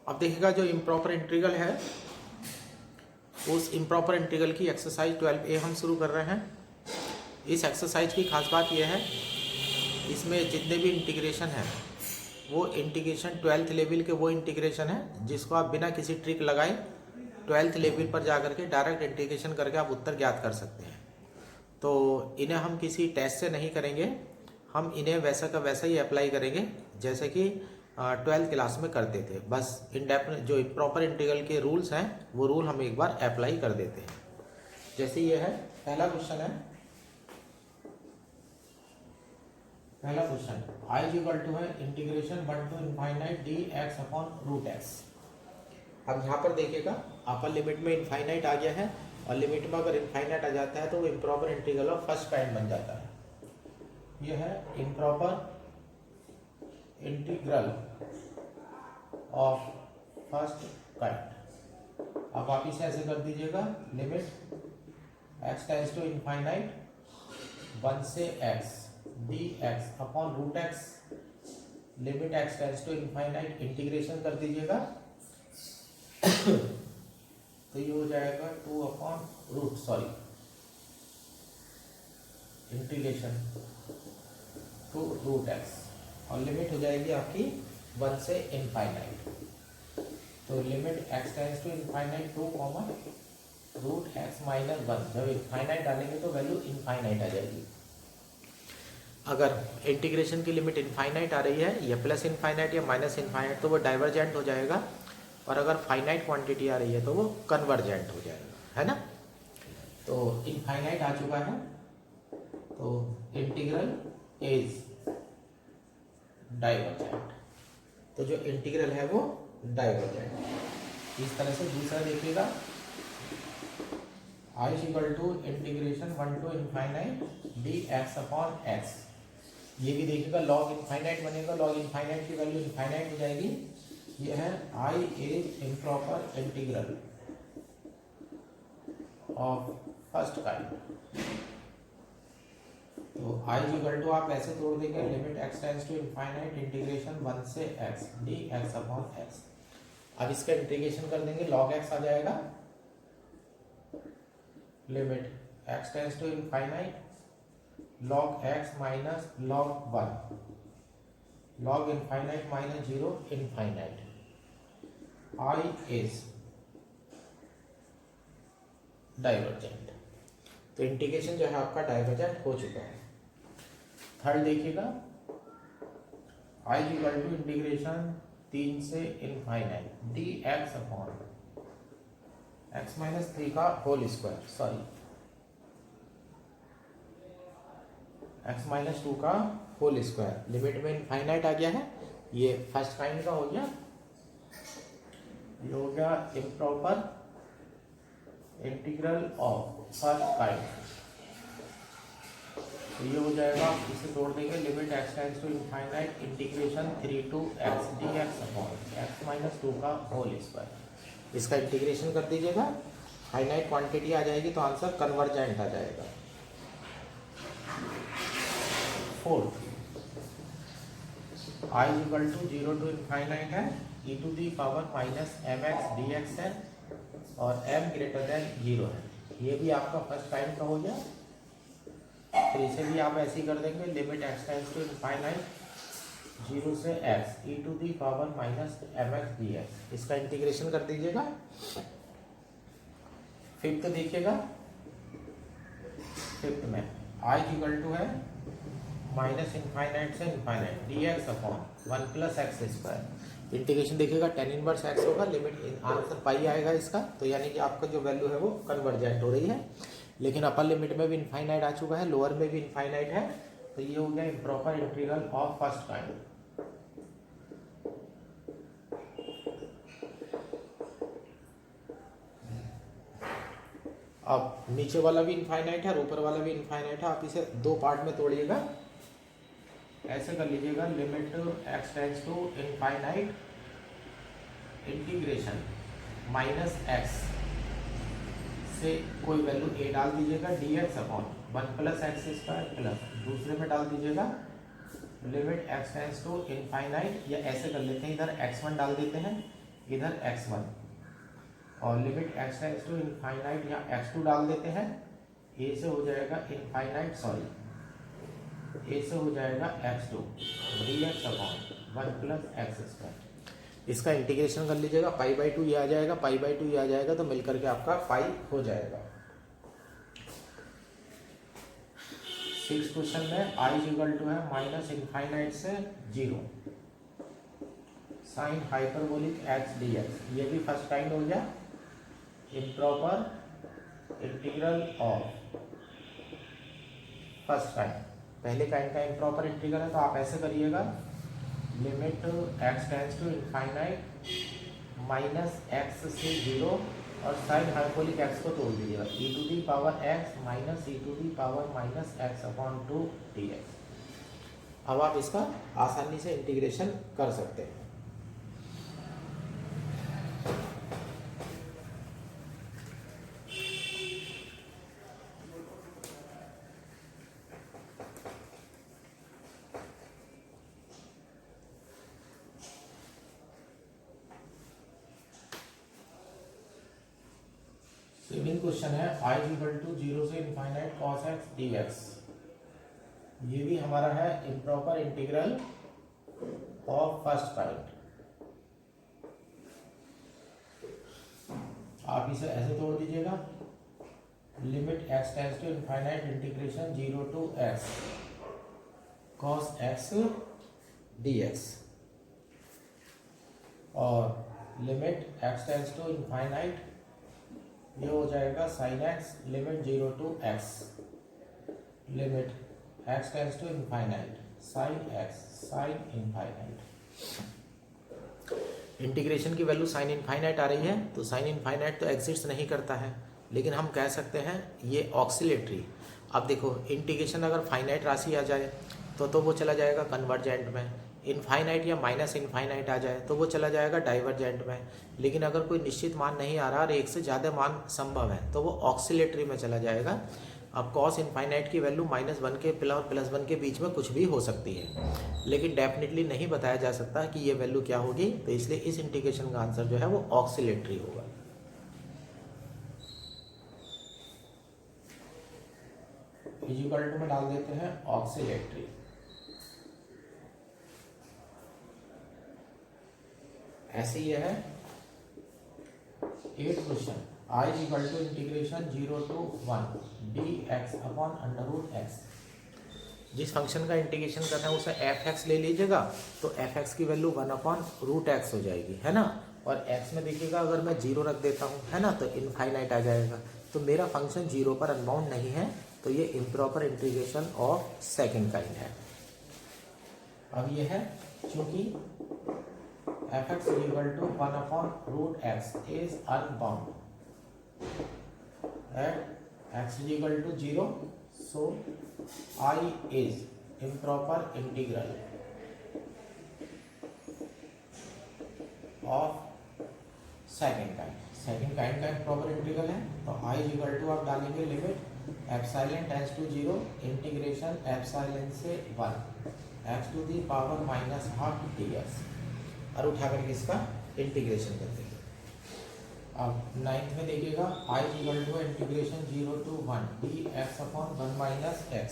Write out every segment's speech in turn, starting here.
अब देखिएगा जो इम्प्रॉपर इंटीग्रल है उस इम्प्रॉपर इंटीग्रल की एक्सरसाइज 12A हम शुरू कर रहे हैं। इस एक्सरसाइज की खास बात यह है, इसमें जितने भी इंटीग्रेशन है वो इंटीग्रेशन 12th लेवल के वो इंटीग्रेशन है जिसको आप बिना किसी ट्रिक लगाए 12th लेवल पर जा करके डायरेक्ट इंटीग्रेशन करके आप उत्तर ज्ञात कर सकते हैं। तो इन्हें हम किसी टेस्ट से नहीं करेंगे, हम इन्हें वैसा का वैसा ही अप्लाई करेंगे जैसे कि 12th क्लास में करते थे। बस इंडेफिनिट जो प्रॉपर इंटीग्रल के रूल्स हैं वो रूल हम एक बार अप्लाई कर देते हैं। जैसे ये है पहला क्वेश्चन है, पहला question I is equal to है integration 1 to infinite dx upon root x. अब यहाँ पर देखिएगा अपर लिमिट में इनफाइनाइट आ गया है और लिमिट में अगर इनफाइनाइट आ जाता है तो वो improper integral of first kind बन जाता है। यह है improper integral of first kind. अब आप इसे ऐसे कर दीजिएगा, limit x tends to infinite 1 से x dx upon root x, limit x tends to infinite integration कर दीजिएगा तो ये हो जाएगा 2 upon root integration two root x और लिमिट हो जाएगी आपकी 1 से इनफाइनाइट। तो limit x tends to infinite 2 common root x minus 1। जब इनफाइनाइट डालेंगे तो वैल्यू इनफाइनाइट आ जाएगी। अगर इंटीग्रेशन की लिमिट इनफाइनाइट आ रही है या प्लस इनफाइनाइट या माइनस इनफाइनाइट तो वो डाइवर्जेंट हो जाएगा, और अगर फाइनाइट क्वांटिटी आ रही है तो वो कन्वर्जेंट हो जाएगा, है ना। तो इनफाइनाइट आ चुका है तो इंटीग्रल इज डाइवर्जेंट। तो जो इंटीग्रल है वो डाइवर्जेंट। इस तरह से दूसरा देखिएगा, I is equal to integration 1 to infinite dx upon x। ये भी देखिएगा लॉग इनफाइनाइट बनेगा, लॉग इनफाइनाइट की वैल्यू इनफाइनाइट हो जाएगी। ये है I is improper integral of first kind. तो I इज इक्वल टू आप ऐसे तोड़ देंगे, limit x tends to infinite integration 1 से x dx अपॉन x। अब इसका इंटीग्रेशन कर देंगे, log x आ जाएगा, limit x tends to infinite log x minus log 1, log infinite minus 0 infinite. I is divergent. तो इंटीग्रेशन जो है आपका डाइवर्जेंट हो चुका है। थर्ड देखिएगा, I is equal to integration 3 से infinite dx upon x minus 3 का होल स्क्वायर, x माइनस 2 का होल स्क्वायर। लिमिट में इनफाइनाइट आ गया है, ये फर्स्ट काइंड का हो गया, ये हो गया improper integral of first kind. तो ये हो जाएगा, इसे तोड़ देंगे, limit x tends to infinite integration 3 to x dx upon x minus 2 का होल स्क्वायर। इसका इंटीग्रेशन कर दीजिएगा, फाइनाइट क्वांटिटी आ जाएगी तो आंसर कन्वर्जेंट आ जाएगा। Fourth, I is equal to 0 to infinite है e to the power minus mx dx है और m ग्रेटर देन 0 है। ये भी आपका फर्स्ट काइंड का हो गया। फिर इसे भी आप ऐसे ही कर देंगे, limit x tends to infinite 0 से x e to the power minus mx dx। इसका इंटीग्रेशन कर दीजिएगा। फिफ्थ देखिएगा, फिफ्थ में I इक्वल टू है माइनस इनफाइनाइट से infinite dx upon 1 plus x square. Integration देखिएगा tan इनवर्स x होगा, लिमिट आंसर पाई आएगा इसका। तो यानी कि आपका जो वैल्यू है वो कन्वर्जेंट हो रही है। लेकिन अपर लिमिट में भी इनफाइनाइट आ चुका है, लोअर में भी इनफाइनाइट है, तो ये हो गया improper integral of first kind. अब नीचे वाला भी इनफाइनाइट है और ऊपर वाला भी इनफाइनाइट है। आप इसे दो पार्ट में तोड़िएगा, ऐसे कर लीजिएगा, limit x tends to infinite integration minus x से कोई वैल्यू a डाल दीजिएगा dx upon 1 plus x square plus दूसरे में डाल दीजिएगा limit x tends to infinite, या ऐसे कर लेते हैं, इधर x1 डाल देते हैं, इधर x1 और limit x tends to infinite यहाँ x2 डाल देते हैं, a से हो जाएगा इनफाइनाइट a से हो जाएगा x2 dx upon 1 plus x square. इसका इंटीग्रेशन कर लीजिएगा, π/2 ये आ जाएगा, π/2 ये आ जाएगा, तो मिलकर के आपका पाई हो जाएगा। 6 क्वेश्चन में i = है माइनस इनफाइनाइट से 0 साइन हाइपरबोलिक x dx, ये भी फर्स्ट काइंड हो गया। Improper integral of first kind, पहले काइंड का इम्प्रॉपर इंटीग्रल है तो आप ऐसे करिएगा, limit x tends to infinite minus x से 0 और साइन हाइपरबोलिक x को तोड़ दीजिएगा, e⁻x माइनस e⁻−x/2 dx। अब आप इसका आसानी से इंटीग्रेशन कर सकते हैं। सेकंड क्वेश्चन है i = 0 से इनफाइनाइट cos x dx, ये भी हमारा है improper integral of first kind. आप इसे ऐसे तोड़ दीजिएगा, limit x tends to infinite integration 0 to x cos x dx और limit x tends to infinite ये हो जाएगा sin x limit 0 to x, limit x tends to infinite sin x sin infinite. Integration की value sin infinite आ रही है तो sin infinite तो एग्जिस्ट नहीं करता है, लेकिन हम कह सकते हैं ये ऑक्सिलेटरी। अब देखो इंटीग्रेशन अगर फाइनाइट राशि आ जाए तो वो चला जाएगा कन्वर्जेंट में, इनफाइनाइट या माइनस इनफाइनाइट आ जाए तो वो चला जाएगा डाइवर्जेंट में, लेकिन अगर कोई निश्चित मान नहीं आ रहा और एक से ज़्यादा मान संभव है तो वो ऑक्सिलेटरी में चला जाएगा। अब कॉस इनफाइनाइट की वैल्यू -1 के +1 के बीच में कुछ भी हो सकती है, लेकिन डेफिनेटली नहीं बताया जा सकता कि ये वैल्यू क्या होगी, तो इसलिए इस इंटीग्रेशन का आंसर जो है वो ऑक्सिलेटरी होगा। इक्वल टू में डाल देते हैं ऑक्सिलेटरी। ऐसे ही है 8 question, i = integration 0 to 1 dx upon √x। जिस फंक्शन का इंटीग्रेशन करना है उसे f(x) ले लीजिएगा तो f(x) की वैल्यू 1/√x हो जाएगी, है ना। और x में देखिएगा अगर मैं 0 रख देता हूँ, है ना, तो इनफाइनाइट आ जाएगा। तो मेरा फंक्शन 0 पर अनबाउंड नहीं है, तो ये improper integration of second kind है। अब ये है चूंकि f(x) = 1/√x is unbound at x = 0, so I is improper integral of second kind. Second kind का इम्प्रॉपर इंटीग्रल है तो I = आप डालेंगे limit epsilon tends to 0 integration epsilon से 1 x⁻½ dx और उठा करके इसका इंटीग्रेशन कर देंगे। अब 9th में देखिएगा i = integration 0 to 1 dx upon 1 - x।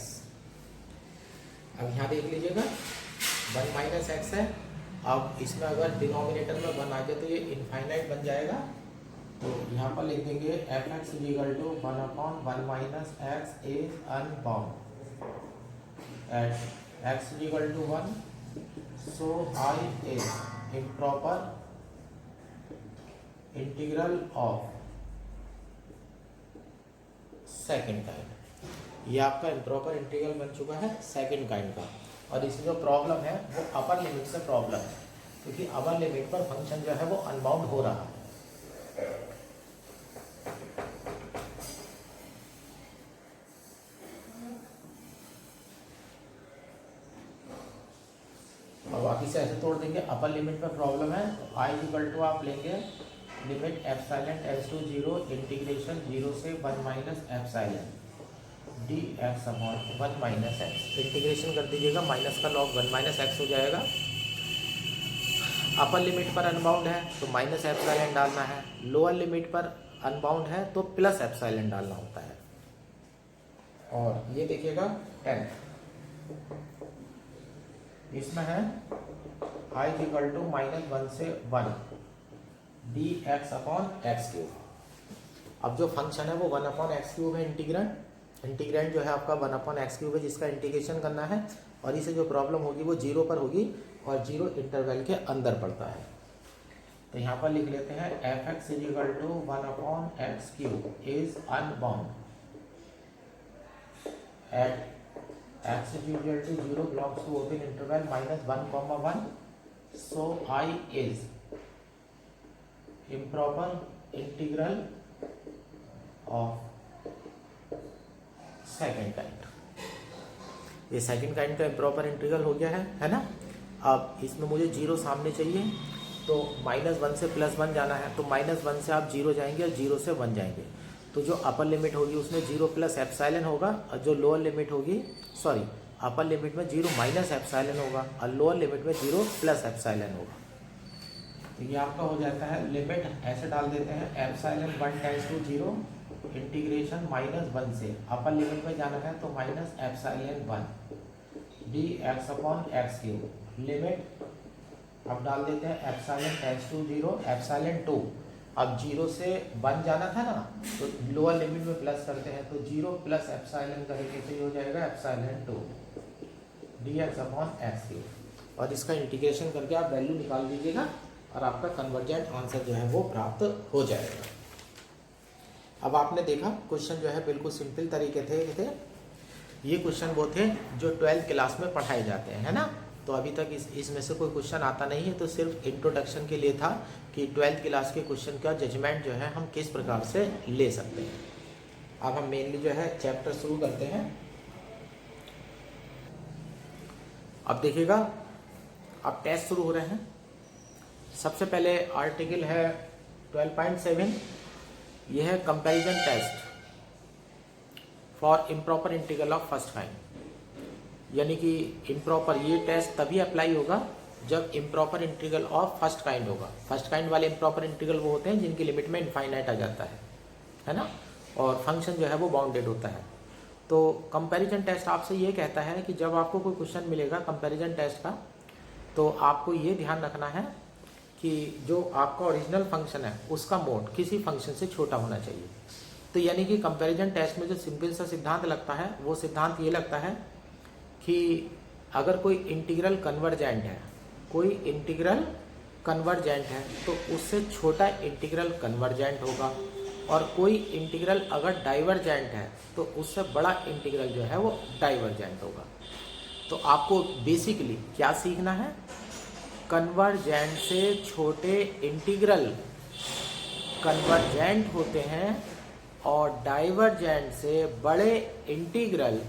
अब यहाँ देख लीजिएगा 1 - x है। अब इसमें अगर डिनोमिनेटर में 1 आ जाए तो ये इनफाइनाइट बन जाएगा, तो यहाँ पर लिख देंगे f(x) = 1/1 - x is unbound at x = 1, so I is improper integral of second kind. ये आपका इम्प्रॉपर इंटीग्रल बन चुका है सेकेंड काइंड का। और इसमें जो प्रॉब्लम है वो अपर लिमिट से प्रॉब्लम है, क्योंकि अपर लिमिट पर फंक्शन जो है वो अनबाउंड हो रहा है। और बाकी से ऐसे तोड़ देंगे, अपर लिमिट पर प्रॉब्लम है तो i = आप लेंगे limit epsilon tends to 0 integration 0 से 1 - epsilon dx upon 1 - x। Integration कर दीजिएगा, माइनस का लॉग 1 - x हो जाएगा। अपर लिमिट पर अनबाउंड है तो माइनस एप्सिलॉन डालना है, लोअर लिमिट पर अनबाउंड है तो प्लस एप्सिलॉन डालना होता है। और ये देखिएगा 10, इसमें है i इक्वल टू -1 से 1 dx/x³। अब जो फंक्शन है वो 1/x³ है, इंटीग्रेंड जो है आपका 1/x³ है, जिसका इंटीग्रेशन करना है। और इसे जो प्रॉब्लम होगी वो 0 पर होगी और 0 इंटरवल के अंदर पड़ता है। तो यहाँ पर लिख लेते हैं f(x) equal to 1/x³ is unbound at x equal to 0 belongs to open interval -1, 1। So I is improper integral of second kind. ये सेकेंड काइंड का इम्प्रॉपर इंटीग्रल हो गया है ना। अब इसमें मुझे 0 सामने चाहिए, तो -1 से +1 जाना है, तो -1 से आप 0 जाएंगे और 0 से 1 जाएंगे। तो जो अपर लिमिट होगी उसमें 0 प्लस एप्सिलॉन होगा, और जो लोअर लिमिट होगी, सॉरी, अपर लिमिट में 0 माइनस एप्सिलॉन होगा और लोअर लिमिट में 0 प्लस एप्सिलॉन होगा। तो ये आपका हो जाता है, लिमिट ऐसे डाल देते हैं, एप्सिलॉन 1 टेंड्स टू 0 इंटीग्रेशन -1 से अपर लिमिट में जाना है तो माइनस एप्सिलॉन 1 dx/x³ लिमिट अब डाल देते हैं, एप्सिलॉन टेंड्स टू 0 एप्सिलॉन 2। अब 0 से 1 जाना था ना, तो लोअर लिमिट में प्लस करते हैं, तो 0 प्लस एप्सिलॉन करेंगे तो ये हो जाएगा एप्सिलॉन 2 dx/x³। और इसका इंटीग्रेशन करके आप वैल्यू निकाल दीजिएगा और आपका कन्वर्जेंट आंसर जो है वो प्राप्त हो जाएगा। अब आपने देखा क्वेश्चन जो है बिल्कुल सिंपल तरीके थे। ये क्वेश्चन वो थे जो 12th क्लास में पढ़ाए जाते हैं, है ना। तो अभी तक इसमें से कोई क्वेश्चन आता नहीं है, तो सिर्फ इंट्रोडक्शन के लिए था कि 12th क्लास के क्वेश्चन का जजमेंट जो है हम किस प्रकार से ले सकते हैं। अब हम मेनली जो है चैप्टर शुरू करते हैं। अब देखिएगा, अब टेस्ट शुरू हो रहे हैं। सबसे पहले आर्टिकल है 12.7, यह है comparison test for improper integral of first kind. यानी कि इम्प्रॉपर, ये टेस्ट तभी अप्लाई होगा जब improper integral of first kind होगा। फर्स्ट काइंड वाले इम्प्रॉपर इंटीग्रल वो होते हैं जिनकी लिमिट में इनफाइनाइट आ जाता है ना, और फंक्शन जो है वो बाउंडेड होता है। तो कंपैरिजन टेस्ट आपसे ये कहता है कि जब आपको कोई क्वेश्चन मिलेगा कंपैरिजन टेस्ट का, तो आपको ये ध्यान रखना है कि जो आपका ओरिजिनल फंक्शन है उसका मोड किसी फंक्शन से छोटा होना चाहिए। तो यानी कि कंपैरिजन टेस्ट में जो सिंपल सा सिद्धांत लगता है, वो सिद्धांत ये लगता है कि अगर कोई इंटीग्रल कन्वर्जेंट है, तो उससे छोटा इंटीग्रल कन्वर्जेंट होगा, और कोई इंटीग्रल अगर डाइवर्जेंट है तो उससे बड़ा इंटीग्रल जो है वो डाइवर्जेंट होगा। तो आपको बेसिकली क्या सीखना है, कन्वर्जेंट से छोटे इंटीग्रल कन्वर्जेंट होते हैं और डाइवर्जेंट से बड़े इंटीग्रल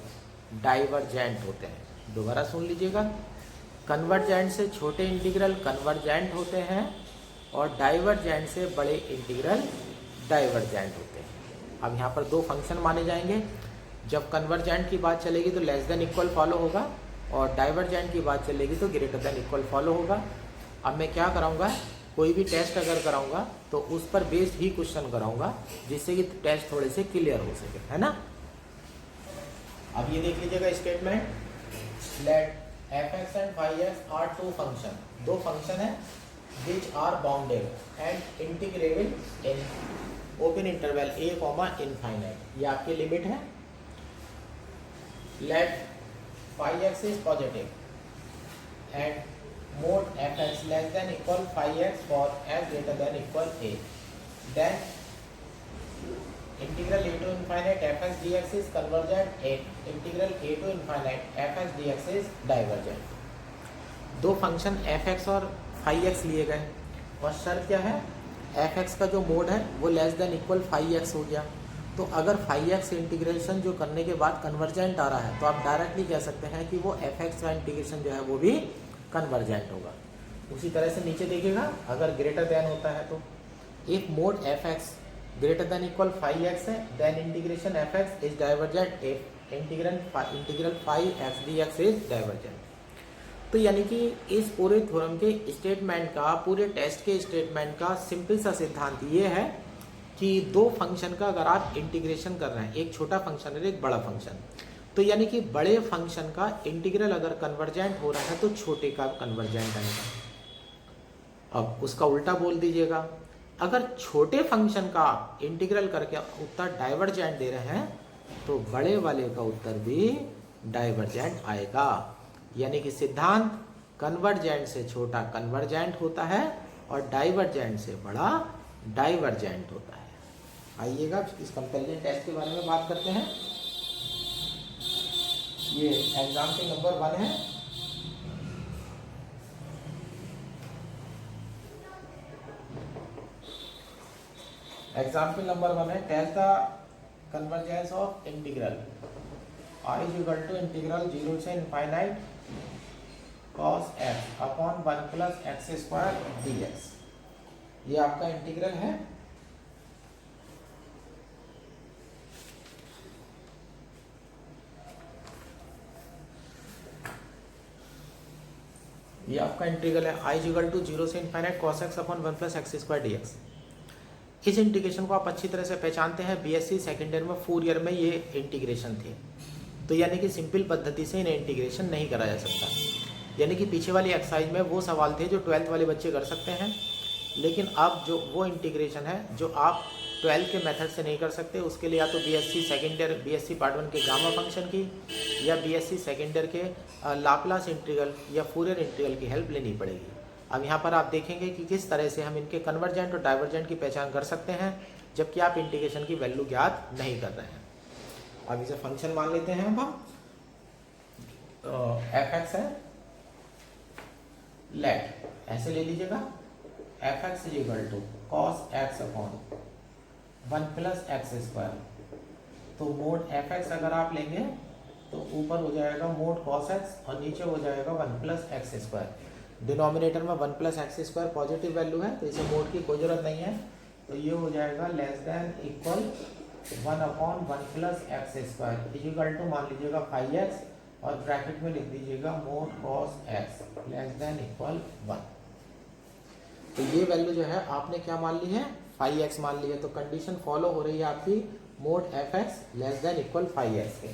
डाइवर्जेंट होते हैं। दोबारा सुन लीजिएगा, कन्वर्जेंट से छोटे इंटीग्रल कन्वर्जेंट होते हैं और डाइवर्जेंट से बड़े इंटीग्रल डाइवर्जेंट होते हैं। अब यहाँ पर दो फंक्शन माने जाएंगे। जब कन्वर्जेंट की बात चलेगी तो लेस देन इक्वल फॉलो होगा, और डाइवर्जेंट की बात चलेगी तो ग्रेटर देन इक्वल फॉलो होगा। अब मैं क्या कराऊंगा, कोई भी टेस्ट अगर कराऊंगा तो उस पर बेस्ड ही क्वेश्चन कराऊंगा, जिससे कि टेस्ट थोड़े से क्लियर हो सके, है ना। अब ये देख लीजिएगा statement, let f(x) and y(x) are two function, दो फंक्शन है which are bounded and integrable in open interval a, infinite. ये आपकी लिमिट है। Let phi(x) is positive and mode f(x) less than equal phi(x) for f greater than equal a, then integral a to infinite f(x) dx is convergent and integral a to infinite f(x) dx is divergent। दो function f(x) और phi(x) लिए गए, और शर्त क्या है, f(x) का जो मोड है वो लेस देन इक्वल phi(x) हो गया। तो अगर phi(x) इंटीग्रेशन जो करने के बाद कन्वर्जेंट आ रहा है, तो आप डायरेक्टली कह सकते हैं कि वो f(x) का इंटीग्रेशन जो है वो भी कन्वर्जेंट होगा। उसी तरह से नीचे देखिएगा, अगर ग्रेटर देन होता है तो if mod f(x) greater than equal phi(x) है, then integration f(x) is divergent if integral phi(x) dx is divergent. तो यानी कि इस पूरे थ्योरम के स्टेटमेंट का, पूरे टेस्ट के स्टेटमेंट का सिंपल सा सिद्धांत ये है कि दो फंक्शन का अगर आप इंटीग्रेशन कर रहे हैं, एक छोटा फंक्शन और एक बड़ा फंक्शन, तो यानी कि बड़े फंक्शन का इंटीग्रल अगर कन्वर्जेंट हो रहा है तो छोटे का कन्वर्जेंट आएगा। अब उसका उल्टा बोल दीजिएगा, अगर छोटे फंक्शन का इंटीग्रल करके उत्तर डाइवर्जेंट दे रहे हैं तो बड़े वाले का उत्तर भी डाइवर्जेंट आएगा। यानी कि सिद्धांत कन्वर्जेंट से छोटा कन्वर्जेंट होता है और डाइवर्जेंट से बड़ा डाइवर्जेंट होता है। आइएगा इस कंपैरिजन टेस्ट के बारे में बात करते हैं। ये एग्जाम्पल नंबर 1 है। एग्जाम्पल नंबर 1 है, test the convergence of integral I is equal to integral 0 से infinite cos x upon 1 plus x square dx। ये आपका इंटीग्रल है। ये आपका इंटीग्रल है I is equal to 0 से infinite cos x upon 1 plus x square dx। इस integration को आप अच्छी तरह से पहचानते हैं, बीएससी सेकेंड ईयर में 4 ईयर में ये इंटीग्रेशन थे। तो यानी कि सिंपल पद्धति से इन्हें इंटीग्रेशन नहीं करा जा सकता। यानी कि पीछे वाली एक्सरसाइज में वो सवाल थे जो 12th वाले बच्चे कर सकते हैं, लेकिन अब जो वो इंटीग्रेशन है जो आप 12th के मेथड से नहीं कर सकते, उसके लिए या तो BSc second year BSc part 1 के गामा फंक्शन की या बीएससी सेकेंड ईयर के लाप्लास इंटीग्रल या फूरियर इंटीग्रल की हेल्प लेनी पड़ेगी। अब यहाँ पर आप देखेंगे कि किस तरह से हम इनके कन्वर्जेंट और डाइवर्जेंट की पहचान कर सकते हैं जबकि आप इंटीग्रेशन की वैल्यू ज्ञात नहीं कर रहे हैं। अब इसे फंक्शन मान लेते हैं हम एफ एक्स है, लेट ऐसे ले लीजिएगा f x is equal to cos x upon 1 plus x square. तो मोड एफ एक्स अगर आप लेंगे तो ऊपर हो जाएगा मोड कॉस एक्स और नीचे हो जाएगा 1 प्लस एक्स स्क्वायर। डिनोमिनेटर में 1 plus x square positive value है तो इसे मोड की कोई जरूरत नहीं है, तो ये हो जाएगा less than equal 1 upon 1 plus x square equal to मान लीजिएगा 5x और ब्रैकेट में लिख दीजिएगा mod cos x less than equal 1। तो ये वैल्यू जो है आपने क्या मान ली है, 5x मान ली है। तो कंडीशन फॉलो हो रही है आपकी mode f x less than equal 5x के।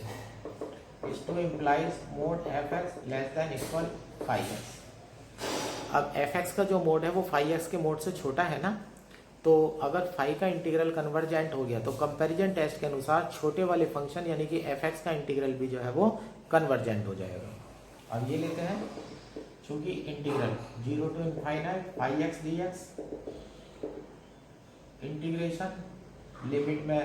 इस टू implies mode f x less than equal 5x। अब एफ एक्स का जो मोड है वो 5x के मोड से छोटा है ना, तो अगर 5 का इंटीग्रल कन्वर्जेंट हो गया तो कंपैरिजन टेस्ट के अनुसार छोटे वाले फंक्शन यानी कि एफ एक्स का इंटीग्रल भी जो है वो कन्वर्जेंट हो जाएगा। अब ये लेते हैं, चूंकि integral 0 to infinite 5x dx integration limit में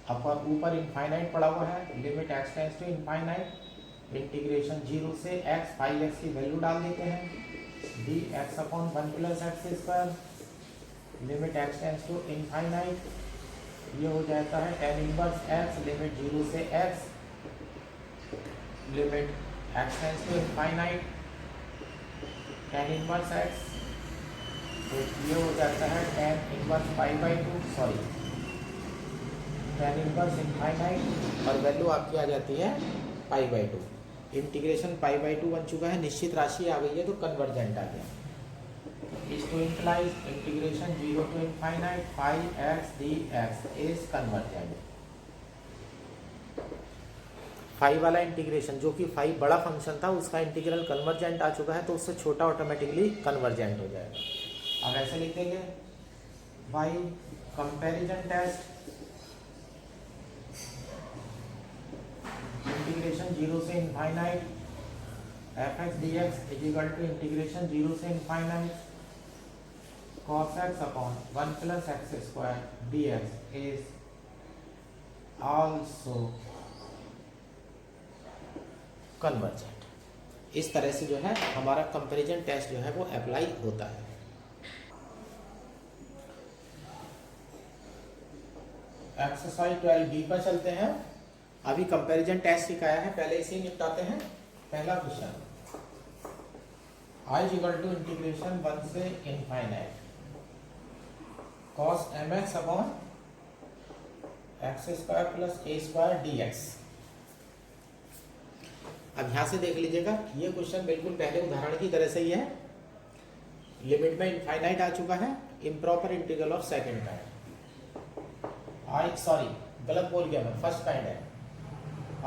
अपर ऊपर इनफाइनाइट पड़ा हुआ है, limit x tends to infinite integration 0 से x 5x की वैल्यू डाल देते हैं dx upon 1 plus x square limit x tends to infinite. ये हो जाता है tan इनवर्स x लिमिट 0 से x limit x tends to infinite tan inverse x। तो ये हो जाता है tan inverse tan inverse infinite और वैल्यू आपकी आ जाती है π/2। इंटीग्रेशन π/2 बन चुका है, निश्चित राशि आ गई है तो कन्वर्जेंट आ गया। is to implies integration 0 to infinite 5x dx is convergent। 5 वाला इंटीग्रेशन जो कि 5 बड़ा फंक्शन था उसका इंटीग्रल कन्वर्जेंट आ चुका है तो उससे छोटा ऑटोमेटिकली कन्वर्जेंट हो जाएगा। अब ऐसे लिख देंगे बाई कंपैरिजन टेस्ट इंटीग्रेशन 0 से infinite f(x) dx is equal to integration 0 से infinite cos x upon 1 plus x square dx is also convergent। इस तरह से जो है हमारा कंपैरिजन टेस्ट जो है वो अप्लाई होता है। एक्सरसाइज 12b पर चलते हैं। अभी कंपैरिजन टेस्ट सिखाया है, पहले इसे निपटाते हैं। पहला question i equal to integration 1 से infinite cos mx upon x square plus a square dx। अब यहाँ से देख लीजिएगा, ये क्वेश्चन बिल्कुल पहले उदाहरण की तरह से ही है। लिमिट में इनफाइनाइट आ चुका है, improper integral of second kind. Sorry गलत बोल गया मैं, फर्स्ट काइंड है।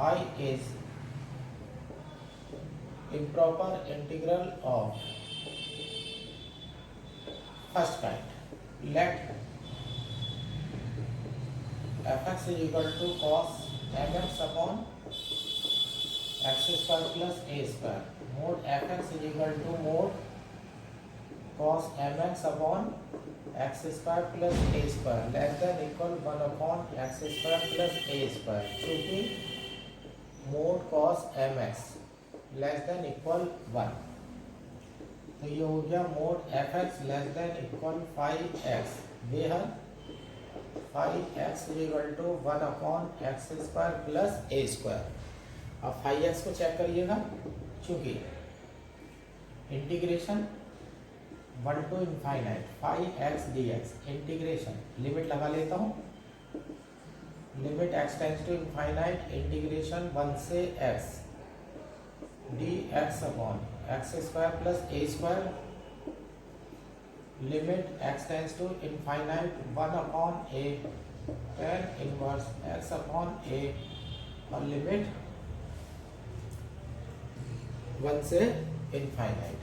I is improper integral of first kind. Let fx is equal to cos mx upon x square plus a square, mod fx is equal to mod cos mx upon x square plus a square less than equal 1 upon x square plus a square, चूँकि mod cos mx less than equal 1, तो ये हो गया mod fx less than equal 5x, where 5x is equal to 1 upon x square plus a square। अब 5x को check करिएगा, चूंकि integration 1 to infinite 5x dx, integration limit लगा लेता हूँ, limit x tends to infinite integration 1 से x dx upon x square plus a square, limit x tends to infinite 1 upon a tan inverse x upon a, और limit 1 से infinite,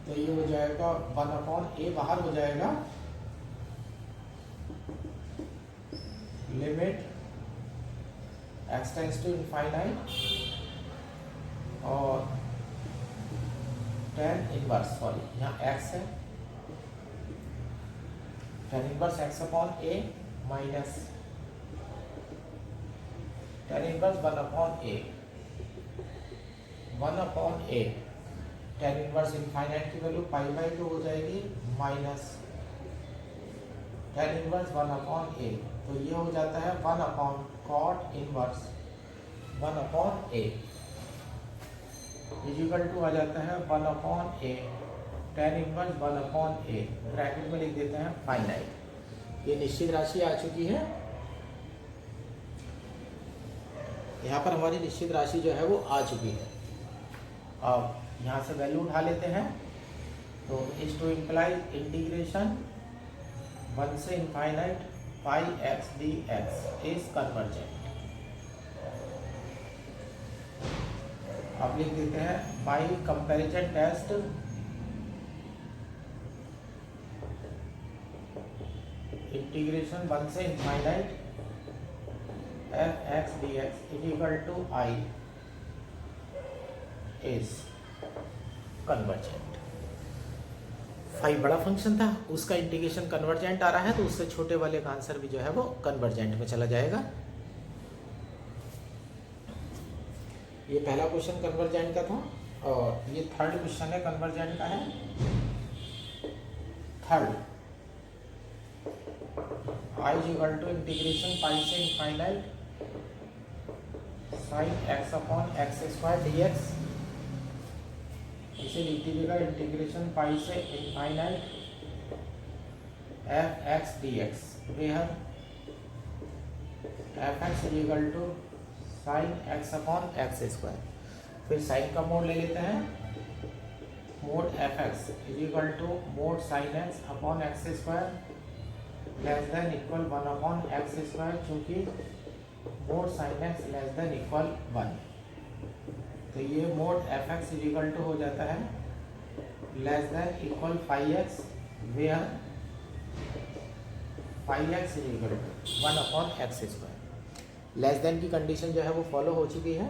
तो ये हो जाएगा 1 अपॉन a बाहर हो जाएगा, limit x tends to infinite और tan इनवर्स, सॉरी यहाँ x है, tan inverse x upon a minus tan inverse 1 upon a, 1 upon a, tan inverse infinite की वैल्यू पाई बाई 2 हो जाएगी, minus tan inverse 1 upon a, तो ये हो जाता है 1 upon cot inverse 1 upon a equal to आ जाता है 1 upon a tan inverse 1 upon a, bracket में लिख देते हैं फाइनाइट। ये निश्चित राशि आ चुकी है, यहाँ पर हमारी निश्चित राशि जो है वो आ चुकी है। अब यहाँ से वैल्यू उठा लेते हैं, तो इज टू इम्प्लाई इंटीग्रेशन 1 से infinite 5x dx is convergent. अब लिख देते हैं बाई कंपैरिजन टेस्ट इंटीग्रेशन 1 से infinite fx dx is equal to I is convergent. 5 बड़ा फंक्शन था, उसका इंटीग्रेशन कन्वर्जेंट आ रहा है, तो उससे छोटे वाले का आंसर भी जो है वो कन्वर्जेंट में चला जाएगा। ये पहला क्वेश्चन कन्वर्जेंट का था, और ये थर्ड क्वेश्चन है कन्वर्जेंट का है। Third, I is equal to integration pi से infinite sine x upon x square dx, इसे लिख दीजिएगा इंटीग्रेशन पाई से infinite fx dx, where fx is equal to sine x upon x square. फिर sine का mod ले लेते हैं, mod fx is equal to mod sine x upon x square less than equal 1 upon x square, चूँकि mod sine x less than equal 1, तो ये mod fx is equal to हो जाता है less than equal 5x, where 5x is equal to 1 upon x square. Less than की condition जो है वो फॉलो हो चुकी है।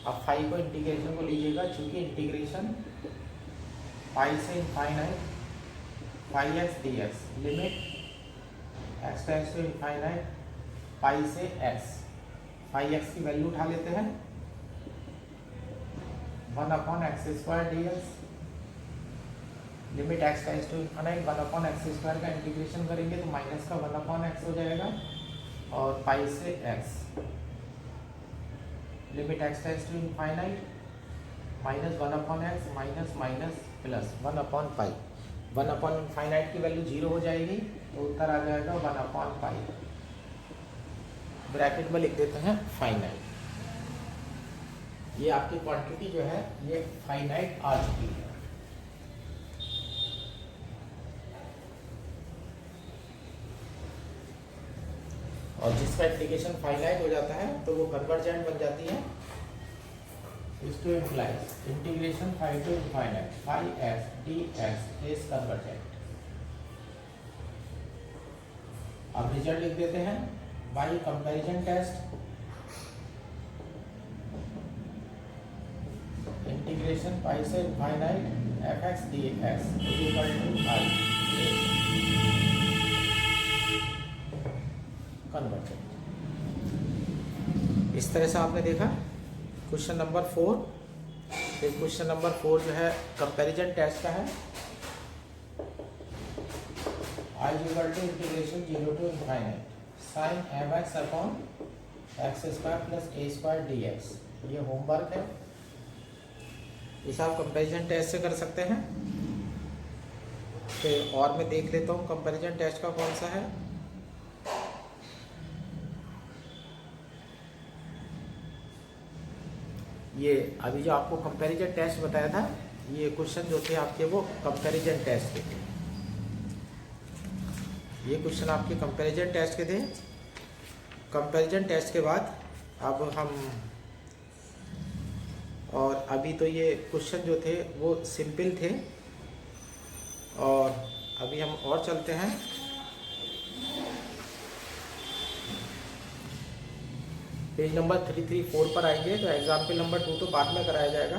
अब 5 को इंटीग्रेशन को लीजिएगा, चूँकि इंटीग्रेशन पाई से infinite 5x dx, limit x tends to infinite pi से x, 5x की वैल्यू उठा लेते हैं 1 upon x square dx, limit x tends to infinite 1 upon x square का इंटीग्रेशन करेंगे तो माइनस का 1 अपॉन एक्स हो जाएगा, और पाई से x, limit x tends to infinite minus 1 upon x minus minus plus 1 upon pi, 1 upon infinite की value 0 हो जाएगी, तो उत्तर आ जाएगा 1 अपॉन पाई, ब्रैकेट में लिख देते हैं फाइनाइट। ये आपकी क्वांटिटी जो है ये फाइनाइट आ चुकी है। और जिसका इंटीग्रेशन फाइनाइट हो जाता है तो वो कन्वर्जेंट बन जाती है। इसको implies integration five to infinite five x d x is convergent. अब रिजल्ट लिख देते हैं by comparison test. Integration pi से infinite f x d x is equal to I convergent. इस तरह से आपने देखा क्वेश्चन नंबर 4। क्वेश्चन नंबर 4 जो है कंपैरिजन टेस्ट का है। I equal to integration 0 to infinite sine m x upon x square plus a square d x. ये होमवर्क है, इसे आप कंपैरिजन टेस्ट से कर सकते हैं। फिर और मैं देख लेता हूँ कंपैरिजन टेस्ट का कौन सा है। ये अभी जो आपको कंपैरिजन टेस्ट बताया था, ये क्वेश्चन जो थे आपके वो कंपैरिजन टेस्ट के थे। ये क्वेश्चन आपके कंपैरिजन टेस्ट के थे। कंपैरिजन टेस्ट के बाद अब हम और अभी तो ये क्वेश्चन जो थे वो सिंपल थे, और अभी हम और चलते हैं। पेज नंबर 334 पर आएंगे तो एग्जाम्पल नंबर 2 तो बाद में कराया जाएगा।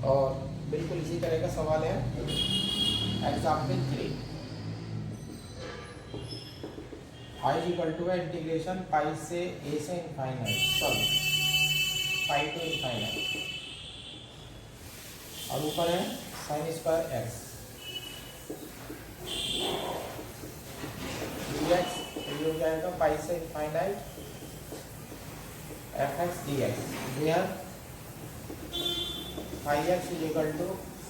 और बिल्कुल इसी तरह का सवाल है एग्जाम्पल 3। आई इक्वल टू है इंटीग्रेशन पाई से ए से infinite sorry pi to infinite, और ऊपर है साइन स्क्वायर एक्स dx। ये हो जाएगा पाई से infinite f x d x where five x is equal to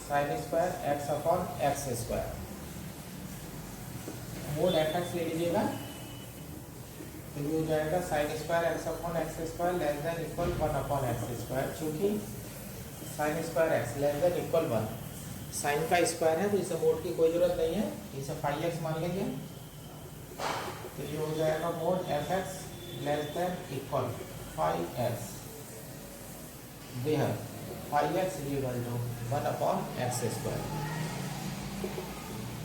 sine square x upon x square. Mod f x ले लीजिएगा तो ये हो जाएगा sine square x upon x square less than equal 1 upon x square. चूँकि sine square x less than equal 1 sine का square है तो इसे मोड की कोई जरूरत नहीं है, इसे फाइव एक्स मान लेंगे। तो ये हो जाएगा mod f x less than equal 5x where 5x is equal to 1 upon x square.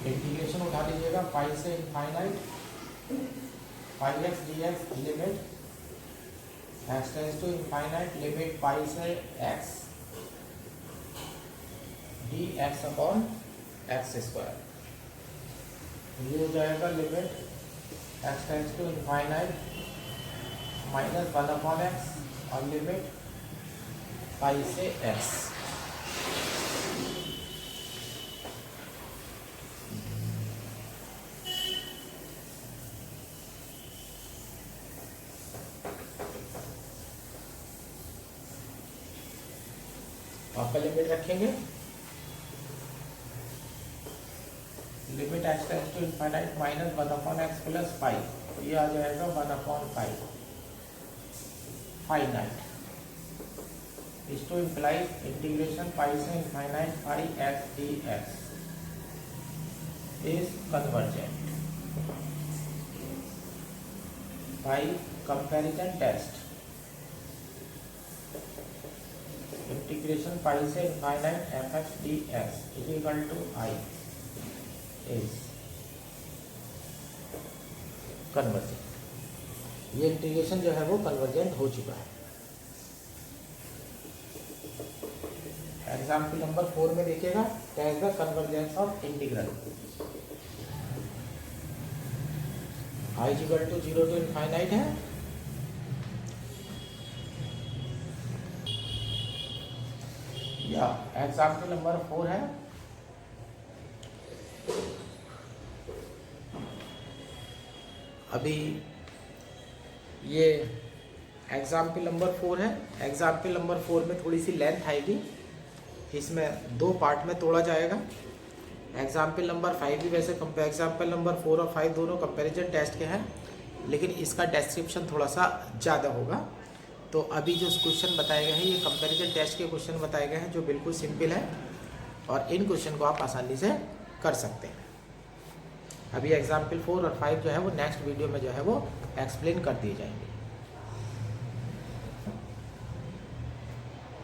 Integration उठा लीजिएगा पाई से infinite 5x dx limit x tends to infinite limit pi से x dx upon x square. ये हो जाएगा limit x tends to infinite minus 1 upon x और limit pi से x। आपका लिमिट रखेंगे limit x tends to infinite minus 1 upon x plus pi, ये आ जाएगा 1 अपॉन पाई फाइनाइट। इस टू इम्प्लाइज इंटीग्रेशन पाई से infinite pi x d x is convergent by comparison test. Integration pi से infinite f x d x is equal to I is convergent. ये integration जो है वो कन्वर्जेंट हो चुका है। एग्जाम्पल नंबर 4 में देखिएगा test the convergence of integral I equal to 0 to infinite है। या एग्जाम्पल नंबर 4 है अभी ये एग्जाम्पल नंबर 4 है। एग्जाम्पल नंबर 4 में थोड़ी सी लेंथ आएगी, इसमें 2 पार्ट में तोड़ा जाएगा। एग्जाम्पल नंबर 5 भी वैसे एग्जाम्पल नंबर 4 और 5 दोनों कंपैरिजन टेस्ट के हैं, लेकिन इसका डिस्क्रिप्शन थोड़ा सा ज़्यादा होगा। तो अभी जो क्वेश्चन बताए गए हैं ये कंपैरिजन टेस्ट के क्वेश्चन बताए गए हैं जो बिल्कुल सिंपल है और इन क्वेश्चन को आप आसानी से कर सकते हैं। अभी एग्जाम्पल 4 और 5 जो है वो नेक्स्ट वीडियो में जो है वो एक्सप्लेन कर दिए जाएंगे।